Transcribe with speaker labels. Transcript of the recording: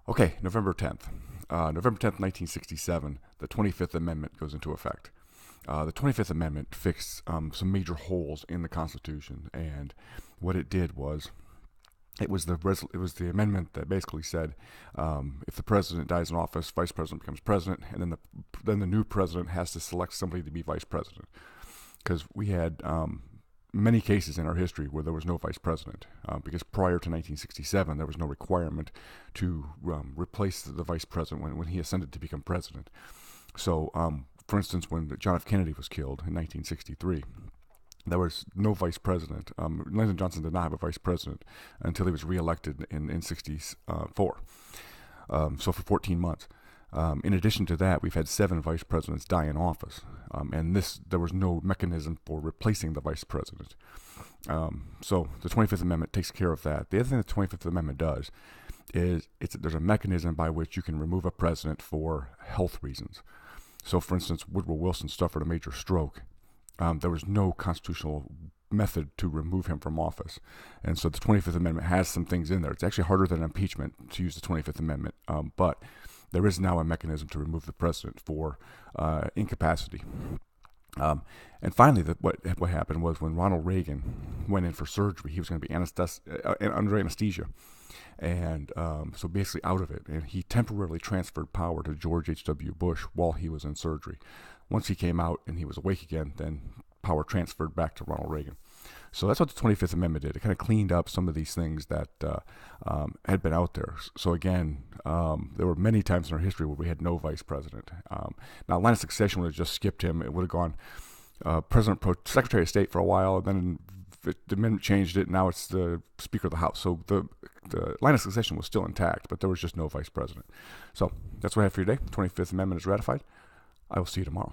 Speaker 1: Okay, November 10th. November 10th, 1967, the 25th Amendment goes into effect. The 25th Amendment fixed some major holes in the Constitution, and what it did was it was the amendment that basically said if the president dies in office, vice president becomes president, and then the new president has to select somebody to be vice president. Because we had many cases in our history where there was no vice president, because prior to 1967 there was no requirement to replace the vice president when he ascended to become president. So, for instance, when John F. Kennedy was killed in 1963, there was no vice president. Lyndon Johnson did not have a vice president until he was reelected in 64. So for 14 months. In addition to that, we've had 7 vice presidents die in office, and there was no mechanism for replacing the vice president. So the 25th Amendment takes care of that. The other thing the 25th Amendment does is there's a mechanism by which you can remove a president for health reasons. So, for instance, Woodrow Wilson suffered a major stroke. There was no constitutional method to remove him from office. And so the 25th Amendment has some things in there. It's actually harder than impeachment to use the 25th Amendment, but there is now a mechanism to remove the president for incapacity. And finally, what happened was when Ronald Reagan went in for surgery, he was going to be under anesthesia. And so basically out of it. And he temporarily transferred power to George H.W. Bush while he was in surgery. Once he came out and he was awake again, then power transferred back to Ronald Reagan. So that's what the 25th Amendment did. It kind of cleaned up some of these things that had been out there. So again, there were many times in our history where we had no vice president. Now, line of succession would have just skipped him. It would have gone Secretary of State for a while, and then the amendment changed it. And now it's the Speaker of the House. So the line of succession was still intact, but there was just no vice president. So that's what I have for you today. The 25th Amendment is ratified. I will see you tomorrow.